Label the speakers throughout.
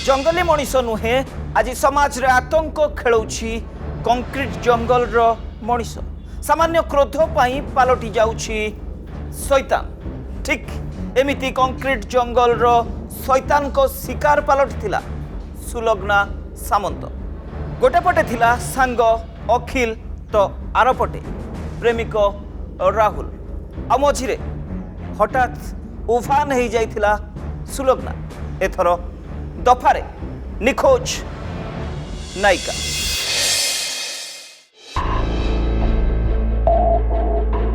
Speaker 1: जंगली मनीष नुहे आज समाज रे आतंक खेलौछि कंक्रीट जंगल रो मनीष सामान्य क्रोध पाई पालटी जाउछि शैतान ठीक एमिति कंक्रीट जंगल रो शैतान को शिकार पालटी थिला सुलग्ना सामंत गोटे पटे थिला सांग अखिल तो आर पटे प्रेमिक राहुल आ मझिरे हठात उफान हो जाइथिला सुलग्ना एथर दफारे निखोज नायिका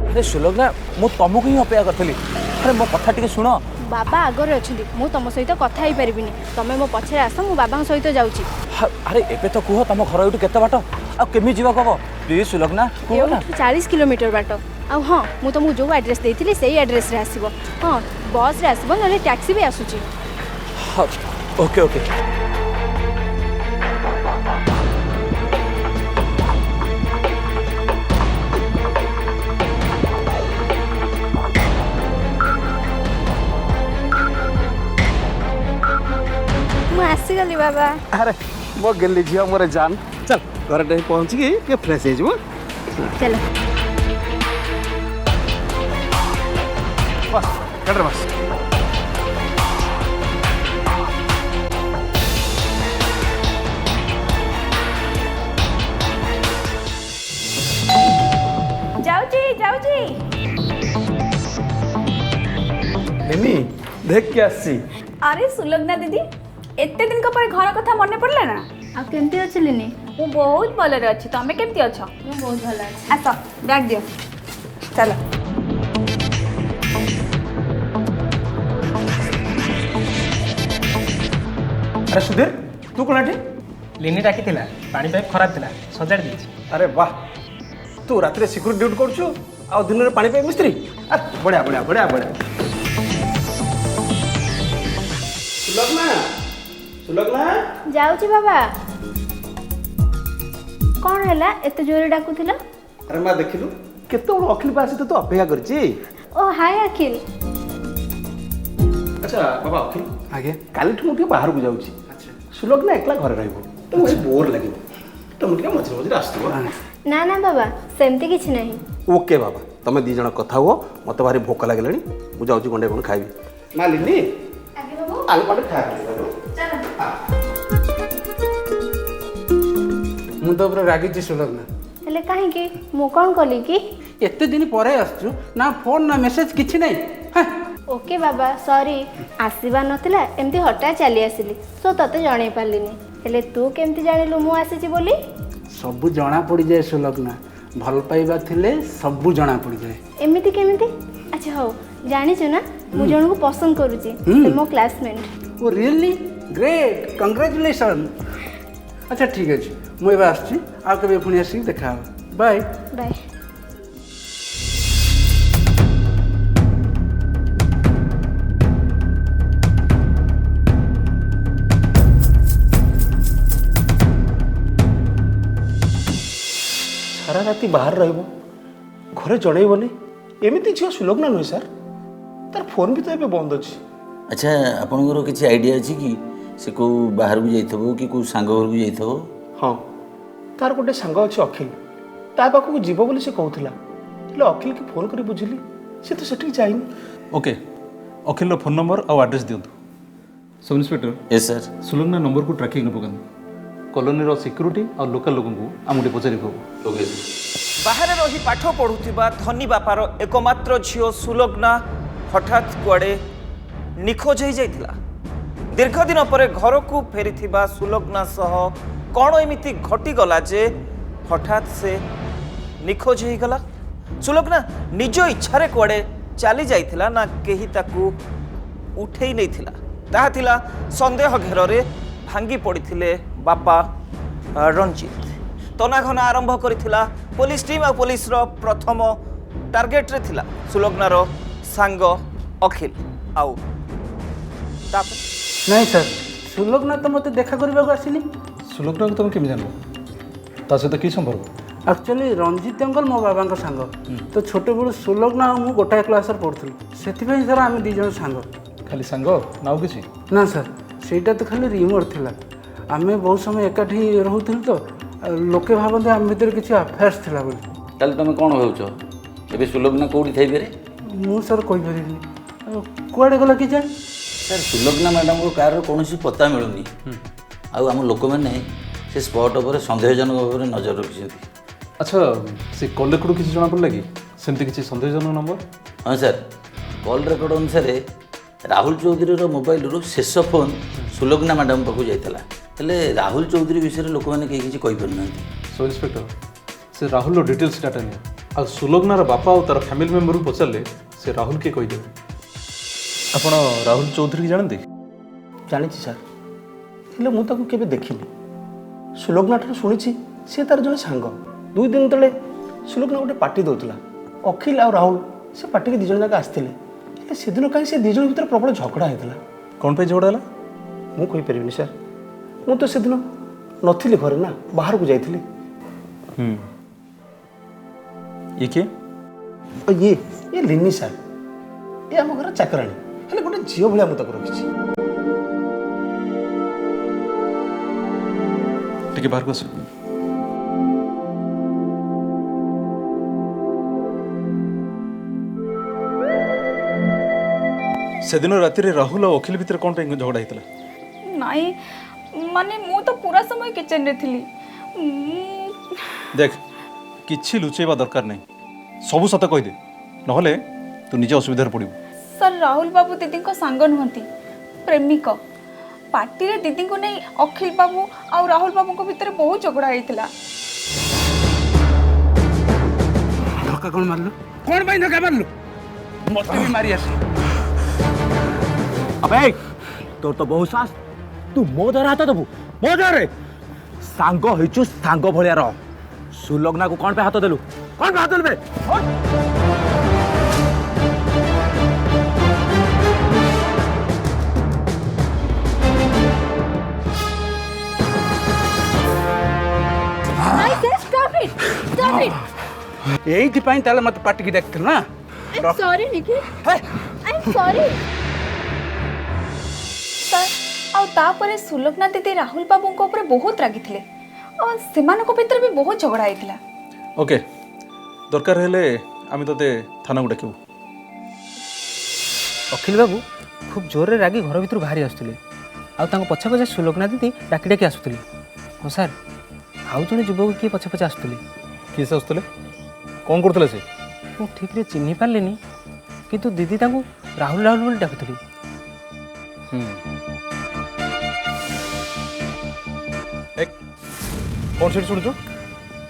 Speaker 2: अरे सुलग्ना मु तुमको ही अपेक्षा करी अरे मो कथा टिके शुण
Speaker 3: बाबा आगरे अच्छी मु तुम सहित कथा ही पारि तुम मो पछे आस मु बाबा सहित जाऊँगी
Speaker 2: अरे एबे तो कह तुम घर एठू केते बाट आ केमी जीवा कब प्लीज सुलग्ना कह ना
Speaker 3: 40 किलोमीटर बाट आ हाँ मु तुमको जो एड्रेस देती से एड्रेस रे आसीबो हाँ बस रे आसीबो नले टैक्सी भी आसुची
Speaker 2: ओके ओके
Speaker 3: मु आसी गली बाबा
Speaker 4: अरे मो गेली झिया मोरे जान चल घर टे पहुंच गई के फ्रेश हे जबो
Speaker 3: चलो
Speaker 4: बस कटर बस
Speaker 3: जाऊँगी
Speaker 4: एमी देख के आसी
Speaker 5: अरे सुलग्ना दीदी एते दिन पर घर कथा मन पड़ला ना
Speaker 3: आ केमती अछि लिनी
Speaker 5: मु बहुत भल रे अछि तमे केमती अछ
Speaker 3: मु बहुत भल अछि
Speaker 5: आस बैग दियो चलो
Speaker 4: अरे सुधीर तू कोन आठी
Speaker 6: लिनी डाकी थिला पानी पाइप खराब थिला सजाड़ देछि
Speaker 4: अरे वाह तू रात रे सिक्योरिटी ड्यूटी करछु आ दिन रे पानी पे मिस्त्री अरे बढ़िया बढ़िया बढ़िया बढ़िया सुलग्ना सुलग्ना
Speaker 3: जाऊँगी बाबा कौन है एते जोरे डाकुथिला
Speaker 4: अरे मां देखिलु केते बड़ अखिल पास तो अपेक्षा करछि
Speaker 3: ओ हाय अखिल
Speaker 4: अच्छा बाबा अखिल आगे काली ठु मुठे बाहर को जाउछि अच्छा सुलग्ना एकला घर रहइबो तो मुझे बोर लागिबो तो मुठे मझे मझे आस्तबो
Speaker 3: ना ना बाबा सेमती किछि नहीं
Speaker 4: ओके बाबा तमे दी जण कथा हुओ मते भारी भोक लागलेनी मु जाउछि गंडे कोन खाइबी मालिनी
Speaker 3: आगे बाबू
Speaker 4: आलू पाटे खा चलो
Speaker 7: ମୁଁ ତ ପୁରା ରାଗିଛି ସୁଲଗ୍ନା
Speaker 3: हेले काहे की मु कोन कली की
Speaker 7: ଏତେ ଦିନ ପରେ ଆସୁଛୁ ନା ଫୋନ୍ ନା ମେସେଜ କିଛି ନାହିଁ ହେଁ।
Speaker 3: ओके बाबा सॉरी आसीबा नथिला एमती हटा चली आसिली सो तते जणे पालिनी हेले तू केमती जानिलु मु आसीची बोली
Speaker 7: ସବୁ ଜଣା ପଡ଼ିଯାଏ ସୁଲଗ୍ନା ଭଲ ପାଇବା ଥିଲେ ସବୁ ଜଣା ପଡ଼ିଯାଏ
Speaker 3: एमिति केमिति अच्छा हो जानिछु ना मु जण को पसंद करूची से मो क्लासमेट
Speaker 7: ଓ ରିଏଲି ଗ୍ରେଟ୍ କଂଗ୍ରାଚୁଲେସନ୍ ଆଚ୍ଛା ଠିକ୍ ଅଛି ମୁଁ ଏବେ ଆସୁଛି ଆଉ କେବେ ପୁଣି ଆସିକି ଦେଖା ହେବ ବାଏ
Speaker 3: बाय
Speaker 4: सारा राति बाहर रहइबो घरे जणैबोनी एमिति झियो सुलग्ना नय सर तार फोन भी तो एबे बंद अछि
Speaker 8: अच्छा आपनकर किसी आइडिया अछि कि से को बाहर को जाइथबो कि को सांग घर को जाइथबो
Speaker 4: हाँ तार गोटे सांग अछि अखिल ता पाखु जीवो बोली से कहउथिला ले अखिल के फोन करी बुझिली से तो सेठी जाइनी
Speaker 9: ओके अखिल फोन नंबर और एड्रेस दिंतु sub inspector
Speaker 8: yes sir
Speaker 9: Sulagna number को ट्रैकिंग न पकान कॉलोनी रो सिक्योरिटी और लोकल लोगों को आमुटे पचारि कहबो
Speaker 1: बाहर रही पाठ पढ़ुथिबा धनी बापार एकमात्र झियो सुलग्ना हठात कुआडे निखोज हो जाइथिला दीर्घ दिन पर घर को फेरिथिबा सुलग्ना सह कौन एमिति घटी गला जे हठात से निखोज हो गला सुलग्ना निज इच्छारे कुआडे चली जाइथिला ना केही ताकू उठेई नहीं थिला ताहा थिला संदेह घेରରେ भांगी पड़िथिले बापा रंजीत तनाघना आरंभ करिथिला पुलिस टीम और पुलिस रो प्रथम टार्गेट रे थिला सुलग्नार सांग अखिल आउ तापर
Speaker 7: ନାଇଁ ସାର୍ ସୁଲଗ୍ନା ତ ମୋତେ ଦେଖା କରିବାକୁ ଆସିନି
Speaker 9: सुलग्ना को तुम केम जानलो ता सहित कि संपर्क
Speaker 7: ଆକ୍ଚୁଆଲି ରଞ୍ଜିତ ଅଙ୍କଲ ମୋ ବାବାଙ୍କ ସାଙ୍ଗ ତ ଛୋଟବେଳୁ ସୁଲଗ୍ନା ଆଉ ମୁଁ ଗୋଟାଏ କ୍ଲାସ୍ରେ ପଢ଼ୁଥିଲୁ ସେଥିପାଇଁ ସାର୍ ଆମେ ଦୁଇ ଜଣ ସାଙ୍ଗ
Speaker 9: खाली सांग नाउ किछि
Speaker 7: ନା ସାର୍ ସେଇଟା ତ ଖାଲି ରିମୋଟ୍ ଥିଲା। ଆମେ ବହୁତ ସମୟ ଏକାଠି ରହୁଥିଲୁ ତ ଲୋକେ ଭାବନ୍ତି ଆମ ଭିତରେ କିଛି ଆଫେୟାର୍ସ ଥିଲା ବୋଲି।
Speaker 8: ତାହେଲେ ତୁମେ କ'ଣ ଭାବୁଛ ଏବେ ସୁଲଗ୍ନା କେଉଁଠି ଥାଇପାରେ?
Speaker 7: ମୁଁ ସାର୍ କହିପାରିବିନି। କୁଆଡ଼େ ଗଲା କି ଜାଣି?
Speaker 8: ସାର୍ ସୁଲଗ୍ନା ମ୍ୟାଡ଼ାମଙ୍କ କାର୍ର କୌଣସି ପତା ମିଳୁନି। ଆଉ ଆମ ଲୋକମାନେ ସେ ସ୍ପଟ୍ ଉପରେ ସନ୍ଦେହଜନକ ଭାବରେ ନଜର ରଖିଛନ୍ତି।
Speaker 9: ଆଚ୍ଛା ସେ କଲ୍ ରେକର୍ଡରୁ କିଛି ଜଣାପଡ଼ିଲା କି ସେମିତି କିଛି ସନ୍ଦେହଜନକ ନମ୍ବର?
Speaker 8: ହଁ ସାର୍, କଲ୍ ରେକର୍ଡ଼ ଅନୁସାରେ ରାହୁଲ ଚୌଧୁରୀର ମୋବାଇଲରୁ ଶେଷ ଫୋନ୍ ସୁଲଗ୍ନା ମ୍ୟାଡ଼ାମ ପାଖକୁ ଯାଇଥିଲା। ହେଲେ ରାହୁଲ ଚୌଧୁରୀ ବିଷୟରେ ଲୋକମାନେ କେହି କିଛି କହିପାରୁନାହାନ୍ତି।
Speaker 9: ସବ୍ ଇନ୍ସପେକ୍ଟର, ସେ ରାହୁଲର ଡିଟେଲ୍ସ ଡାଟା ନିଅ। ଆଉ ସୁଲଗ୍ନାର ବାପା ଆଉ ତାର ଫ୍ୟାମିଲି ମେମ୍ବରକୁ ପଚାରିଲେ ସେ ରାହୁଲ କିଏ କହିଦେବେ। ଆପଣ ରାହୁଲ ଚୌଧୁରୀ ଜାଣନ୍ତି?
Speaker 4: ଜାଣିଛି ସାର୍, ହେଲେ ମୁଁ ତାକୁ କେବେ ଦେଖିନି। ସୁଲଗ୍ନା ଠାରୁ ଶୁଣିଛି ସେ ତାର ଜଣେ ସାଙ୍ଗ। 2 ଦିନ ତଳେ ସୁଲଗ୍ନା ଗୋଟେ ପାର୍ଟି ଦେଉଥିଲା। ଅଖିଲ ଆଉ ରାହୁଲ ସେ ପାର୍ଟିକି 2 ଜଣ ଯାକ ଆସିଥିଲେ। ହେଲେ ସେଦିନ କାହିଁ ସେ 2 ଜଣ ଭିତରେ ପ୍ରବଳ ଝଗଡ଼ା ହେଇଥିଲା।
Speaker 9: କ'ଣ ପାଇଁ ଝଗଡ଼ା ହେଲା?
Speaker 4: ମୁଁ କହିପାରିବିନି ସାର୍, ମୁଁ ତ ସେଦିନ ନଥିଲି ଘରେ ନା, ବାହାରକୁ ଯାଇଥିଲି।
Speaker 9: ଇଏ କିଏ?
Speaker 4: ଇଏ ଲିନି ସାର୍, ଏ ଆମ ଘର ଚାକରାଣୀ। ହେଲେ ଗୋଟେ ଝିଅ ଭଳିଆ ମୁଁ ତାକୁ ରଖିଛି।
Speaker 9: ଟିକେ ବାହାରକୁ ଆସ। ସେଦିନ ରାତିରେ ରାହୁଲ ଆଉ ଅଖିଲ ଭିତରେ କ'ଣ ପାଇଁ ଝଗଡ଼ା ହେଇଥିଲା?
Speaker 5: ନାଇଁ ମାନେ ମୁଁ ତ ପୁରା ସମୟ କିଚେନରେ ଥିଲି।
Speaker 9: ଦେଖ, କିଛି ଲୁଚେଇବା ଦରକାର ନାହିଁ, ସବୁ ସତ କହିଦେ, ନହେଲେ ତୁ ନିଜେ ଅସୁବିଧାରେ ପଡ଼ିବୁ।
Speaker 5: ସାର୍ ରାହୁଲ ବାବୁ ଦିଦିଙ୍କ ସାଙ୍ଗ ନୁହନ୍ତି, ପ୍ରେମିକ। ପାର୍ଟିରେ ଦିଦିଙ୍କୁ ନେଇ ଅଖିଲ ବାବୁ ଆଉ ରାହୁଲ ବାବୁଙ୍କ ଭିତରେ ବହୁତ ଝଗଡ଼ା ହେଇଥିଲା।
Speaker 7: ଧକ୍କା କ'ଣ ମାରିଲୁ? କ'ଣ ପାଇଁ ଧକ୍କା ମାରିଲୁ? ମୋତେ ବି ମାରି ଆସି।
Speaker 2: अबे तोर तो बहुत सास, तू मो दर हाथ दबु मो दर सांग होइचु सांग भलिया र। सुलग्ना को कोन पे हाथ देलु? कोन पे हाथ देलबे?
Speaker 3: ନାଇଁ ସେ ଷ୍ଟପ୍ ଇଟ୍।
Speaker 7: ଏଇଥିପାଇଁ ତାହେଲେ ମୋତେ ପାର୍ଟିକି ଡାକିଥିଲୁ ନା?
Speaker 3: ସରି ନିକି, ଆଇ ଏମ୍ ସରି।
Speaker 5: ସାର୍ ଆଉ ତାପରେ ସୁଲଗ୍ନା ଦିଦି ରାହୁଲ ବାବୁଙ୍କ ଉପରେ ବହୁତ ରାଗିଥିଲେ। ସେମାନଙ୍କ ଭିତରେ ବି ବହୁତ ଝଗଡ଼ା ହେଇଥିଲା।
Speaker 9: ଓକେ, ଦରକାର ହେଲେ ଆମେ ତୋତେ ଥାନାକୁ ଡାକିବୁ।
Speaker 6: ଅଖିଲ ବାବୁ ଖୁବ୍ ଜୋରରେ ରାଗି ଘର ଭିତରୁ ବାହାରି ଆସୁଥିଲେ। ଆଉ ତାଙ୍କ ପଛେ ପଛେ ସୁଲଗ୍ନା ଦିଦି ଡାକି ଡାକି ଆସୁଥିଲେ। ହଁ ସାର୍, ଆଉ ଜଣେ ଯୁବକ କିଏ ପଛେ ପଛେ ଆସୁଥିଲେ।
Speaker 9: କିଏ ସେ ଆସୁଥିଲେ? କ'ଣ କରୁଥିଲେ ସେ?
Speaker 6: ମୁଁ ଠିକ୍ରେ ଚିହ୍ନି ପାରିଲିନି, କିନ୍ତୁ ଦିଦି ତାଙ୍କୁ ରାହୁଲ ରାହୁଲ ବୋଲି ଡାକୁଥିଲି।
Speaker 9: କ'ଣ ସେଠି ଶୁଣୁଛୁ?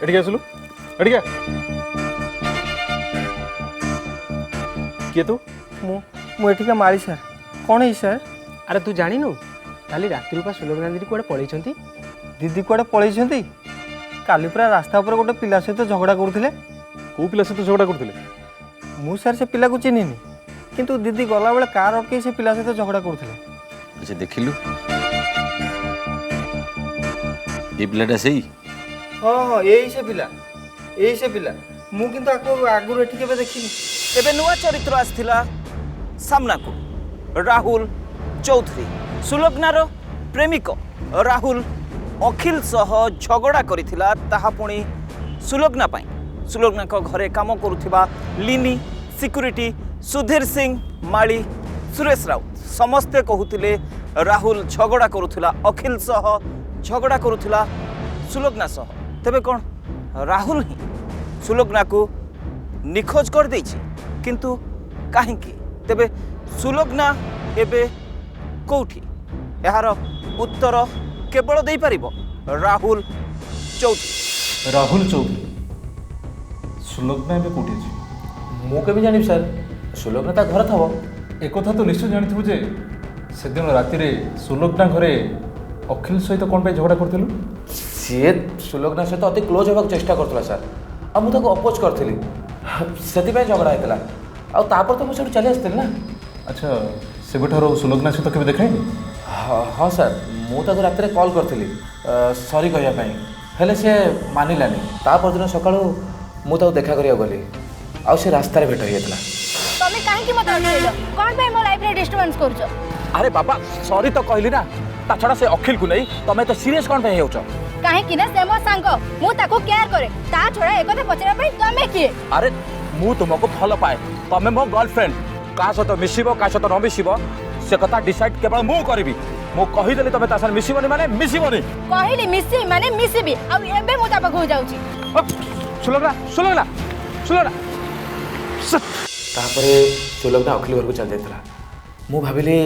Speaker 9: ଏଠିକି ଆସିଲୁ, ଏଠିକି ଆ। କିଏ ତୁ?
Speaker 6: ମୁଁ ଏଠିକା ମାଳି ସାର୍। କ'ଣ ହେଇଛି ସାର୍? ଆରେ ତୁ ଜାଣିନୁ, କାଲି ରାତିରୁ ପା ସୁଲଗ୍ନା ଦିଦି କୁଆଡ଼େ ପଳେଇଛନ୍ତି। ଦିଦି କୁଆଡ଼େ ପଳେଇଛନ୍ତି? କାଲି ପୁରା ରାସ୍ତା ଉପରେ ଗୋଟେ ପିଲା ସହିତ ଝଗଡ଼ା କରୁଥିଲେ।
Speaker 9: କେଉଁ ପିଲା ସହିତ ଝଗଡ଼ା କରୁଥିଲେ?
Speaker 6: ମୁଁ ସାର୍ ସେ ପିଲାକୁ ଚିହ୍ନିନି, କିନ୍ତୁ ଦିଦି ଗଲାବେଳେ କାର୍ ଅଟକେଇ ସେ ପିଲା ସହିତ ଝଗଡ଼ା କରୁଥିଲେ।
Speaker 8: ଆଚ୍ଛା ଦେଖିଲୁ, ଏ ପିଲାଟା ସେଇ?
Speaker 6: ହଁ ହଁ, ଏଇ ସେ ପିଲା। ମୁଁ କିନ୍ତୁ ଆଗରୁ ଏଠି କେବେ ଦେଖିନି।
Speaker 1: ଏବେ ନୂଆ ଚରିତ୍ର ଆସିଥିଲା ସାମ୍ନାକୁ। ରାହୁଲ ଚୌଧୁରୀ, ସୁଲଗ୍ନାର ପ୍ରେମିକ। ରାହୁଲ ଅଖିଲ ସହ ଝଗଡ଼ା କରିଥିଲା, ତାହା ପୁଣି ସୁଲଗ୍ନା ପାଇଁ। ସୁଲଗ୍ନାଙ୍କ ଘରେ କାମ କରୁଥିବା ଲିନି, ସିକ୍ୟୁରିଟି, ସୁଧୀର ସିଂ, ମାଳି, ସୁରେଶ ରାଉତ ସମସ୍ତେ କହୁଥିଲେ ରାହୁଲ ଝଗଡ଼ା କରୁଥିଲା ଅଖିଲ ସହ, ଝଗଡ଼ା କରୁଥିଲା ସୁଲଗ୍ନା ସହ। ତେବେ କ'ଣ ରାହୁଲ ହିଁ ସୁଲଗ୍ନାକୁ ନିଖୋଜ କରିଦେଇଛି? କିନ୍ତୁ କାହିଁକି? ତେବେ ସୁଲଗ୍ନା ଏବେ କେଉଁଠି? ଏହାର ଉତ୍ତର କେବଳ ଦେଇପାରିବ ରାହୁଲ ଚୌଧୁରୀ।
Speaker 9: ରାହୁଲ ଚୌଧୁରୀ? ସୁଲଗ୍ନା ଏବେ କେଉଁଠି ଅଛି?
Speaker 2: ମୁଁ କେବେ ଜାଣିବି ସାର୍? ସୁଲଗ୍ନା ତା ଘରେ ଥବ।
Speaker 9: ଏକଥା ତ ନିଶ୍ଚୟ ଜାଣିଥିବୁ ଯେ ସେଦିନ ରାତିରେ ସୁଲଗ୍ନା ଘରେ ଅଖିଲ ସହିତ କ'ଣ ପାଇଁ ଝଗଡ଼ା କରିଥିଲୁ?
Speaker 2: ସିଏ ସୁଲଗ୍ନା ସହିତ ଅତି କ୍ଲୋଜ୍ ହେବାକୁ ଚେଷ୍ଟା କରୁଥିଲା ସାର୍, ଆଉ ମୁଁ ତାକୁ ଅପୋଜ କରିଥିଲି, ସେଥିପାଇଁ ଝଗଡ଼ା ହେଇଥିଲା। ଆଉ ତାପରେ ତ ମୁଁ ସେଠୁ ଚାଲି ଆସିଥିଲି ନା।
Speaker 9: ଆଚ୍ଛା, ସେବେଠାରୁ ସୁଲଗ୍ନା ସହିତ କେବେ ଦେଖାଇନି?
Speaker 2: ହଁ ସାର୍, ମୁଁ ତାକୁ ରାତିରେ କଲ୍ କରିଥିଲି ସରି କହିବା ପାଇଁ, ହେଲେ ସେ ମାନିଲାନି। ତା ପରଦିନ ସକାଳୁ ମୁଁ ତାକୁ ଦେଖା କରିବାକୁ ଗଲି, ଆଉ ସେ ରାସ୍ତାରେ ଭେଟ ହେଇଯାଇଥିଲା।
Speaker 3: ତମେ କାହିଁକି ମତେ ଅଟକେଇଲ? କଣ ପାଇଁ ମୋ ଲାଇଫରେ ଡିଷ୍ଟର୍ବାନ୍ସ କରୁଛ?
Speaker 2: अरे बाबा सॉरी तो कहली ना ता छड़ा से अखिल को नहीं तमे तो सीरियस कौन पे होछ
Speaker 3: काहे ना से मो सांग मु ताको केयर करे ता छोड़ा एक କଥା पचरा पई तमे किए
Speaker 2: अरे मु तुमको भल पाए तमे मो गर्लफ्रेंड का सहित मिसिबो का सहित न मिसिबो से कथा डिसाइड केवल मु करबी मु कहि देली तमे ता संग मिसिबोनी माने मिसिबोनी
Speaker 3: कहली मिसी माने मिसीबी आ एबे मु ता पाखो जाउची
Speaker 2: सुलगना सुलगना सुलगना
Speaker 4: तापरे सुलग्ना अखिल घर को चल जाइतला मु भाबिली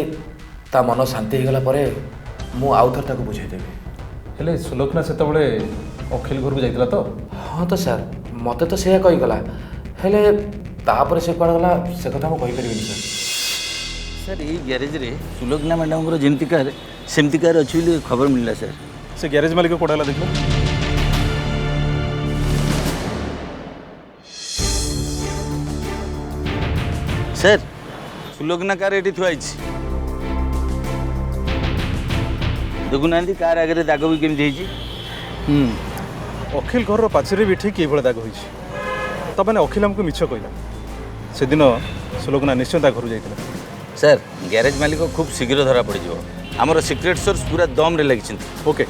Speaker 4: ता मन शांति हो गला परे मु आउ थर ताको बुझाई देबे
Speaker 9: हेले सुलोकना सेतबळे अखिल घर को जाइतला तो
Speaker 4: हाँ तो सर मते तो सेया कही गला हेले तापरे से कोड गला से कथा मु कहि परिबिनी सर
Speaker 8: सर ये गैरेज रे सुलोकना मैडम को जेमती कार सेमती कार अछि ବୋଲି खबर मिलला सर
Speaker 9: से गैरेज मालिक को कोडाला देखलो
Speaker 8: सर सुलोकना कार एठी थुआई छी देखुना कार आगे दाग भी केमती
Speaker 9: अखिल घर पाचेरी भी ठीक ये दाग होइछि तब मैंने अखिल हमको मिछ कहला से दिन सुलोकना निश्चय घर जाइतला
Speaker 8: सर गैरेज मालिक खूब शीघ्र धरा पड़ जाव आमर सिक्रेट सोर्स पूरा दम रे लगी
Speaker 9: ओके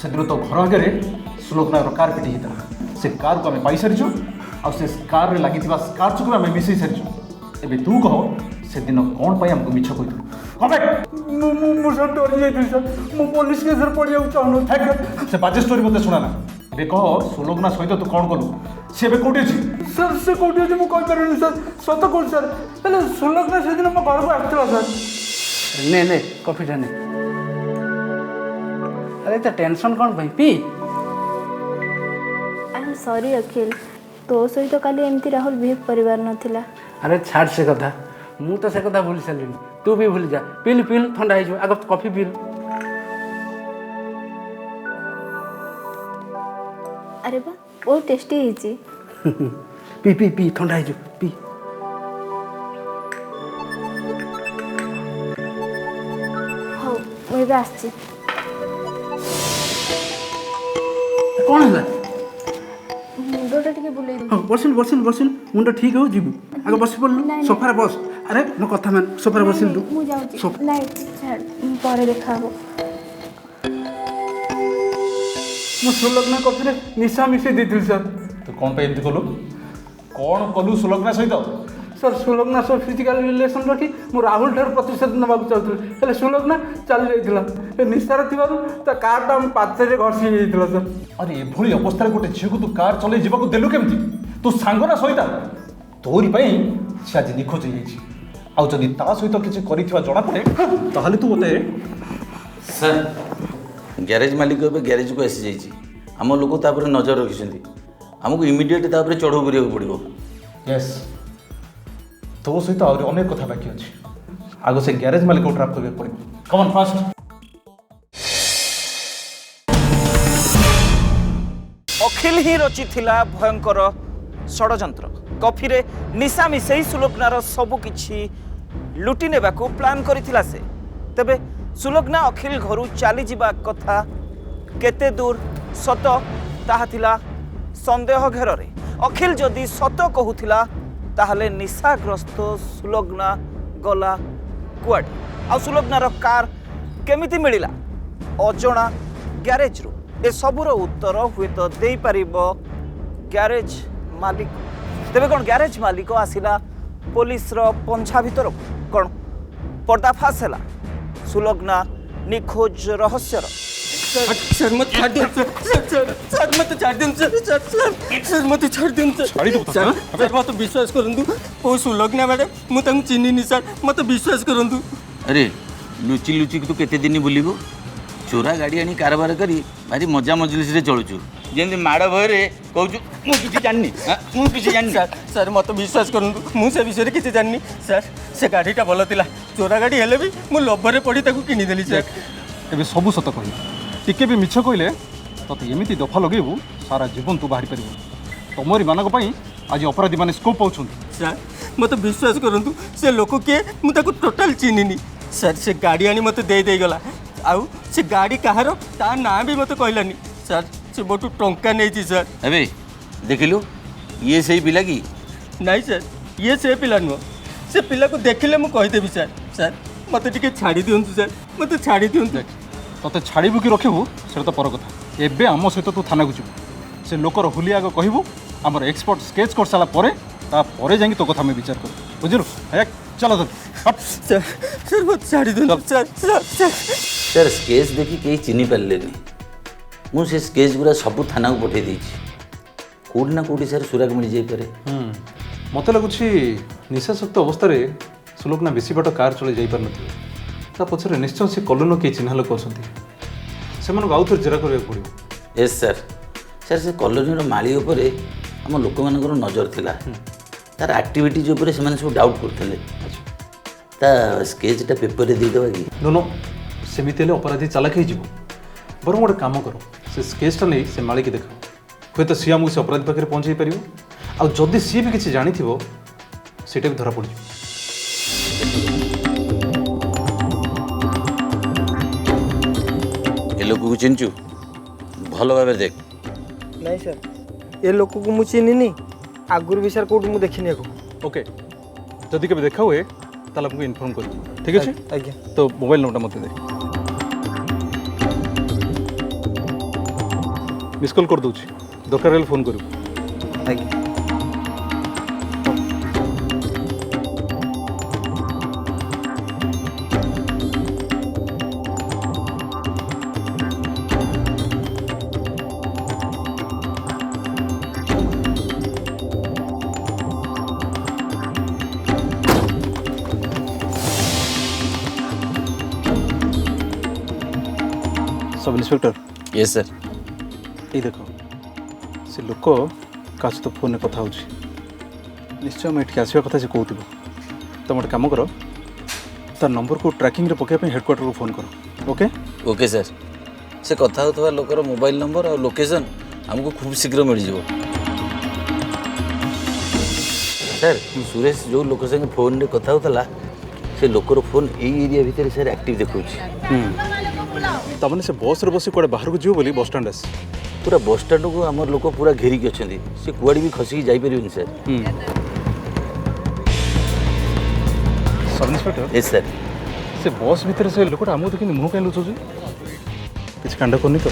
Speaker 9: से दिन तो घर आगे सुलोकना कार पिटी होता से कार को आम पाई सारी आ से कार रे लगी कार चुक आम मिसई सारी एबे तू कह से दिन कौन पाई हमको मिछ कहतु
Speaker 7: सर डरी जाइए सर मु पुलिस केस रे पड़ जाऊ चाहनु
Speaker 9: से बाजे स्टोरी मत शुणा ना एबे कह सुलोकना सहित तू कौन कलु से एबे कोठी अछि
Speaker 7: सर से कोठी अछि मु कहि परनी सर सत कोन सर हेले सुलग्ना से दिन मो घर को आथला सर ने ने कॉफी जाने अरे तो टेंशन कौन भाई पी
Speaker 3: आई एम सॉरी अखिल तो सहित काली एमती राहुल बिहेव परिवार नथिला
Speaker 7: अरे छाड़ से कथा मु तो से कथा भूल सारिनी तू भी भूल जा पील पील ठंडा हो आग कॉफी पील
Speaker 3: अरे बा बहुत टेस्टी ହେଇଛି
Speaker 7: पी पी पी ठंडा हो पी
Speaker 3: ହଉ ମୁଁ ଏବେ ଆସିଛି
Speaker 7: कौन है
Speaker 3: ମୁଣ୍ଡଟା ଟିକେ ବୁଲେଇ ଦେ
Speaker 7: बसिल बसिल बसिल मुंड ठीक हो जीवु आगे बस पड़लु सोफा रे बस अरे मो कथा मान सोफा रे बसिल तू
Speaker 3: ମୁଁ ଯାଉଛି ନାଇଁ ଛାଡ଼ ପରେ ଦେଖା ହବ
Speaker 7: मो सुलग्ना कॉफी रे निशा मिसे देथिल सर
Speaker 9: तो कौन पे एमती कलु कौन कलु सुलोकना सहित
Speaker 7: sir Sulagna so physical relation रखी मु राहुल ठार प्रतिशत नबाक चाहूଥିଲି हेले सुलग्ना चली जाइतिला ए निशार थिबारु त कार टा पाते रे घसी जाइतिला सर
Speaker 9: अरे एभली अवस्था गोटे झील को तू कार चले जीवाक देलु केमती तू सांगना सहित तोरी पई से आज निखोज जाइछि आउ जदि ता सहित किछि करिथिबा जणा पड़े ताहले तू मते
Speaker 8: सर गैरेज मालिक ए गैरेज को आसी जाइछि आम लोक तापर नजर रखिछन्ती हमको इमिडिएट तापर चढ़ो करिया पड़िबो
Speaker 9: यस तो सहित और अनेक कथा बाकी अछि आगो से गैरेज मालिक को ट्रैप करबे पड़िबो कम ऑन फास्ट
Speaker 1: अखिल ही रचिथिला भयंकर षड़यंत्र कॉफी रे निशा मिसेई सुलोकनार सबु किछि लुटि नेबाकू प्लान करिथिला से तेबे सुलोकना अखिल घरु चली जिबा कथा केते दूर सत ताहा थिला संदेह घेରରେ अखिल जदि सत कहूथिला ताहले निशाग्रस्त सुलोकना गला कुआड आ सुलोकनार कार केमिति मिलिला अजणा ग्यारेज रु ए सबुर उत्तर हुए तो दे पारिबो ग्यारेज मालिक तेबे कोन ग्यारेज मालिक आसिला पुलिस रो पंछा भीतर कोन पर्दाफाश हैला सुलोकना निखोज रहस्यर
Speaker 6: सर मत छाड़ दो सर मत छाड़ दो सर मत छाड़ दो सर मत विश्वास करंतु ओ सुलोकना मैडम मु तम चिन्हिनी सर मत विश्वास करंतु
Speaker 8: अरे लुचि लुचि तू केते दिन बुलिबो चोरा गाड़ी आनी कारबार करी भारी मजा मजलिस रे चलुचु जेंति माड़ भय रे कहूचु मु किछि जाननी मु किछि जाननी
Speaker 6: सर मत विश्वास करंतु मु से विषय किछि जाननी सर से गाड़ीटा भल थिला चोरा गाड़ी हेले भी मु लोभरे पड़ी ताकू किनि देली सर
Speaker 9: एबे सब सत कहि टिके भी मिछ कइले तते एमिति दफा लगेबू सारा जीवन तू बाहरी परिबो तमरी मानक पई आज अपराधी माने स्कोप पाउछन्ती
Speaker 6: सर मत विश्वास करंतु से लोक के मु ताकू टोटल चिन्हिनी सर से गाड़ी आनी मत दे गला आउ से गाड़ी कहार ता ना भी मत कहलानी सर से मोटू टंका नहीं सर
Speaker 8: अबे देखिलु ये सही पिला की
Speaker 6: नहीं सर ये से पिला नुह से पिला को देखिले मु कहिदेबी सर सर मते टिके छाड़ी दियंतु सर मते छाड़ी दियंतु
Speaker 9: तोते छाड़बू कि रखिबू सेटा तो पर कथा एबे आम सहित तू थाना को जीवु से लोकर हुलिया आग कहबू आमर एक्सपर्ट स्केच कर सारा परे ता परे जाई तो कथा में विचार कर बुझलु एक चलो तो हट
Speaker 6: सर सर मते छाड़ी दियंतु sir sir sir
Speaker 8: sir sketch देखी कहीं चिन्ह पारे मुझे स्केच गुरा सब थाना को पठे देछि कौटी ना कौटी सर सुराग मिल जाइपे
Speaker 9: मत लगुच निशाशक्त अवस्था सुलोकना बेसी बाट कार चल जापर ना पछरे निश्चय से कलोन किए चिन्ह लोक अच्छा से आउ थे जेरा करा पड़ो
Speaker 8: यस सर सर से कॉलोनी माली उपरे आम लोक मानकर नजर थिला तार एक्टिविटीज उपरे से सब डाउट करते ता स्केचटा पेपर रे देदेबा कि
Speaker 9: नो नो सेमिति हेले अपराधी चालाक हो बर गोटे काम कर से स्केचटा नहीं से माली की देखा हुए तो सी आमको से अपराधी पाखे पहुँचे पार आदि सी भी किसी जानी सीटा भी धरा पड़
Speaker 8: लोक को चिन्चु भल भाव देख
Speaker 6: नहीं सर ये लोक को मु चिन्हिनी आगुर भी सर कोड मु देखिनी को
Speaker 9: ओके जदि के देखा हुए ताल हमको इन्फॉर्म कर ठीक अच्छे
Speaker 6: आज्ञा
Speaker 9: तो मोबाइल नंबर मत दे मिस कॉल कर दूची दरकार हेल्प फोन करू
Speaker 6: आज्ञा
Speaker 9: सब इंस्पेक्टर
Speaker 8: यस सर
Speaker 9: ये देखो से लोक का सहित फोन कथा हो निश्चय मैं ये आसवा कथा से कहूब तो गोटे कम कर तार नंबर को ट्रैकिंग रे पकाइए हेडक्वार्टर को फोन कर ओके
Speaker 8: ओके सर से कथा होता लोकर मोबाइल नंबर और लोकेशन हमको खूब शीघ्र मिल जाव सर सुरेश जो लोक संगे फोन रे कथा होता से लोकर फोन यही एरिया भितर सर एक्टिव देखा
Speaker 9: तमने से बस रे बसी कोड़े बाहर को जीव बोली बस स्टैंड आस
Speaker 8: पूरा बस स्टैंड को आम लोक पूरा घेरिकी अच्छा से कुआड़ी भी खसिकी जापर sir
Speaker 9: sub inspector
Speaker 8: yes sir
Speaker 9: से बस भितर से लोकटा आमको देखिए मुँह कहीं लुचुच किसी कांड करनी तो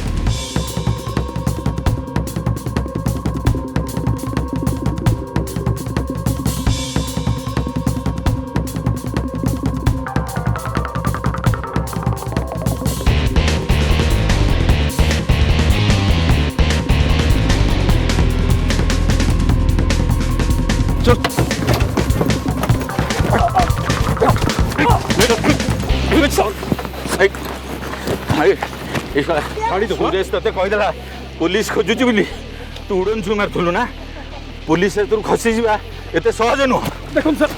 Speaker 8: सुरेश ते कहीदेला पुलिस खोजुची बोली तू उड़न छू मारुलु ना पुलिस तू खसी जा एत सहज नुह
Speaker 7: देखो सर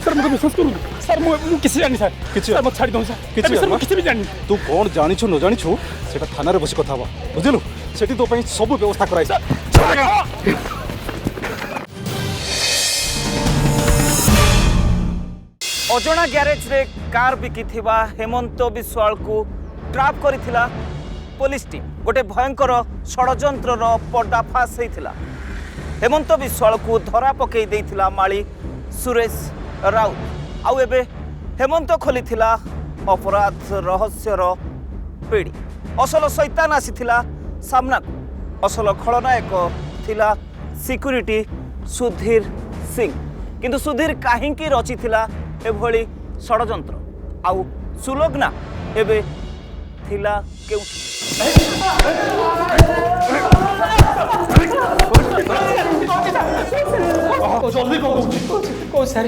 Speaker 7: सर मुझे विश्वास करूँ सर मुझे किसी जानी सर
Speaker 9: किसी
Speaker 7: सर मत छाड़ी दूँ सर सर मुझे किसी भी जानी
Speaker 9: तू कौन जानिछु न जानिछु सेटा थाना रे बसी कथा हवा बुझलु सेठी तो पई सब व्यवस्था कराई
Speaker 1: अजणा ग्यारेज रे कार बिकिथिबा हेमंत विश्वाल को ट्राप करिथिला पुलिस टीम गोटे भयंकर षडयंत्रर पर्दाफाश होइथिला हेमंत विश्वाल को धरा पकई देइथिला माली सुरेश राउत आउ एबे हेमंत खोलिथिला अपराध रहस्यर पेड़ी असल शैतान आसीथिला सामना को असल खलनायक थिला सिक्यूरीटी सुधीर सिंह किंतु सुधीर काहींकी रचिथिला एभली षडयंत्र आउ सुलोगना एबे थिला केउठी
Speaker 7: जल्दी कहो सर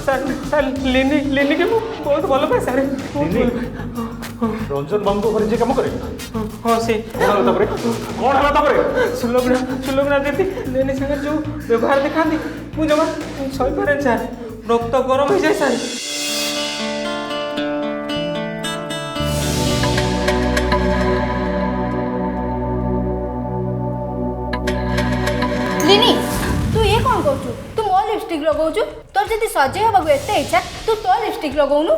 Speaker 7: सर सर लिनी लिनी के बहुत भल पाए सर
Speaker 9: रंजन बाबू को घर जे काम करे
Speaker 7: हाँ से
Speaker 9: कौन है तापर
Speaker 7: सुलोगना दीदी लेनी संगे जो व्यवहार दिखा मुझे जमा सही पारे सर रक्त गरम हो जाए सर
Speaker 3: लिनी तू ये कौन कर तू मो लिपस्टिक लगाऊ तोर जदि सजे हवा एत इच्छा तू तो लिपस्टिक लगाऊनु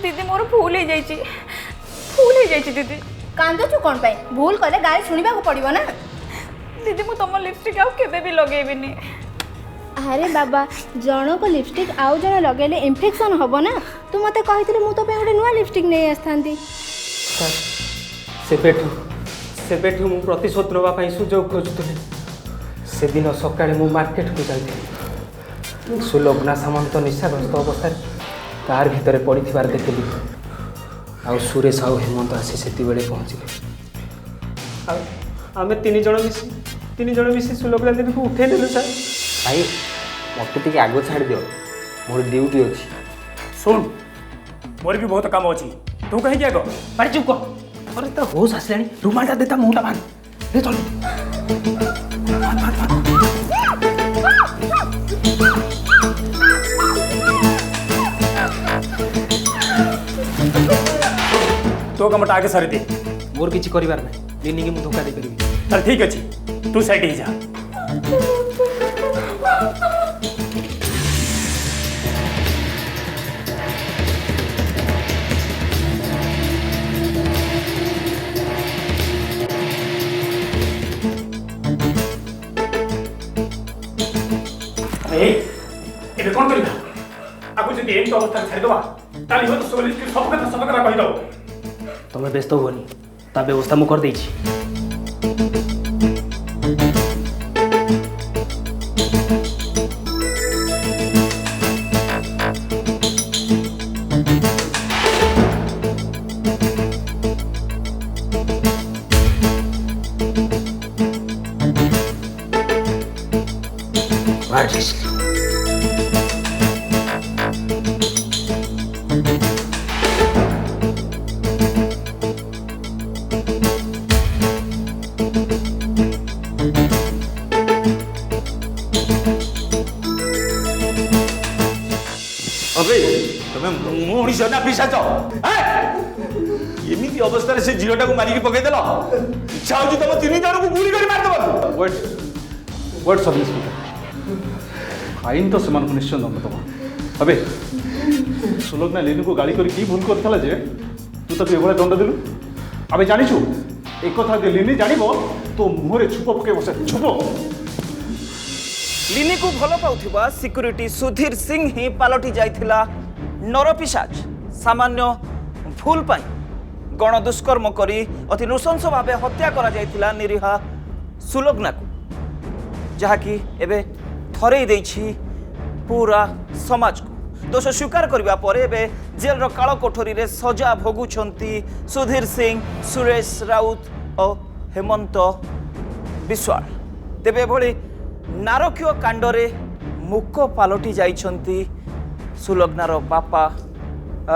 Speaker 5: दीदी मोर भूल हो जाइए दीदी
Speaker 3: कांदुचु कौन पाई भूल कले गाली शुणा पड़ो ना
Speaker 5: दीदी मु तुम लिपस्टिक आउ केबे भी लगेबिनी
Speaker 3: अरे बाबा जनक लिपस्टिक आउ जन लगेले इन्फेक्शन हम ना तू मत कही मु तो गोटे नुआ लिपस्टिक नहीं आसती
Speaker 6: सेବେଠୁ ମୁଁ ପ୍ରତିଶୋଧ ନେବା ପାଇଁ ସୁଯୋଗ ଖୋଜୁଥିଲି। ସେଦିନ ସକାଳେ ମୁଁ ମାର୍କେଟକୁ ଯାଇଥିଲି। ସୁଲଗ୍ନା ସାମନ୍ତ ନିଶାଗ୍ରସ୍ତ ଅବସ୍ଥାରେ କାର ଭିତରେ ପଡ଼ିଥିବାର ଦେଖିଲି। ଆଉ ସୁରେଶ ଆଉ ହେମନ୍ତ ଆସି ସେତିକିବେଳେ ପହଞ୍ଚିଲେ। ଆଉ ଆମେ ତିନି ଜଣ ମିଶି ସୁଲଗ୍ନା ଦେବୀକୁ ଉଠେଇ ନେଲୁ ସାର୍।
Speaker 4: ଭାଇ ମୋତେ ଟିକେ ଆଗ ଛାଡ଼ି ଦିଅ, ମୋର ଡ୍ୟୁଟି ଅଛି।
Speaker 2: ଶୁଣ ମୋର ବି ବହୁତ କାମ ଅଛି, ତୁ କାହିଁକି ଆଗ ପାଟି ଚୁପ୍ କର।
Speaker 4: अरे तो होश आसलानी रुमालटा देता मुंहटा बांध ले चल
Speaker 2: तो कमटा आगे सारी दे।
Speaker 6: मोर किसी करिवार नहीं, लिनी की मु धोखा दे परिबी।
Speaker 2: चल ठीक अच्छी तू साइड ही जा। ଏବେ କ'ଣ କରିବା? ଆକୁ ଯଦି ଏମିତି ଅବସ୍ଥା ଛାଡ଼ିଦେବା ତାହେଲେ ହୁଏତ ସବୁ କଥା କହିଦେବ।
Speaker 6: ତମେ ବ୍ୟସ୍ତ ହୁଅନି, ତା ବ୍ୟବସ୍ଥା ମୁଁ କରିଦେଇଛି।
Speaker 8: अबे तुम मनीष ना पिशाच एमती अवस्था से झीलटा को मारिक पकईदेल इच्छा हो तुम तीन जन को गुली कर मारदेव
Speaker 9: वेट सब इंस्पेक्टर आईन तो से निश्चय दंड दब अबे सुलग्ना लिनू को गाड़ी करी भूल करता जे तू तो एभले दंड देलु अबे जानिछु एक कथा दे लिनी जानिबो तो मुहरे छुप पके बसे छुप
Speaker 1: लिनी को भल पाउथिबा सिक्यूरिटी सुधीर सिंह ही पालटी जाइथिला नरपिशाच। सामान्य भूल पाई गण दुष्कर्म करी अति नृशंस भावे हत्या करा जाइथिला निरीह सुलग्ना को, जहाँकि एबे थरई देछि पूरा समाज को। दोष स्वीकार करबा परे एबे जेल काल कोठरी रे सजा भोगुछंती सुधीर सिंह, सुरेश राउत और हेमंत विश्वाल। तेबे भली नारकीय कांडरे मुक पालटी जाइछंती सुलग्नार बापा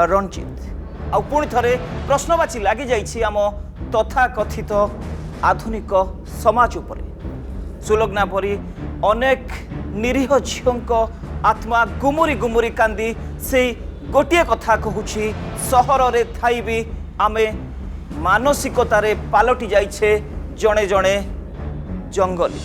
Speaker 1: रणजित। आ पुणी थरे प्रश्नवाची लगी जाइछि आम तथाकथित आधुनिक समाज उपरे। सुलग्ना परी अनेक निरीह झीओंक आत्मा गुमुरी गुमुरी कांदी से गोटे कथा कहूछि सहर रे थाई भी आमे मानसिकतारे पालटी जाइछे जणे जणे जंगली।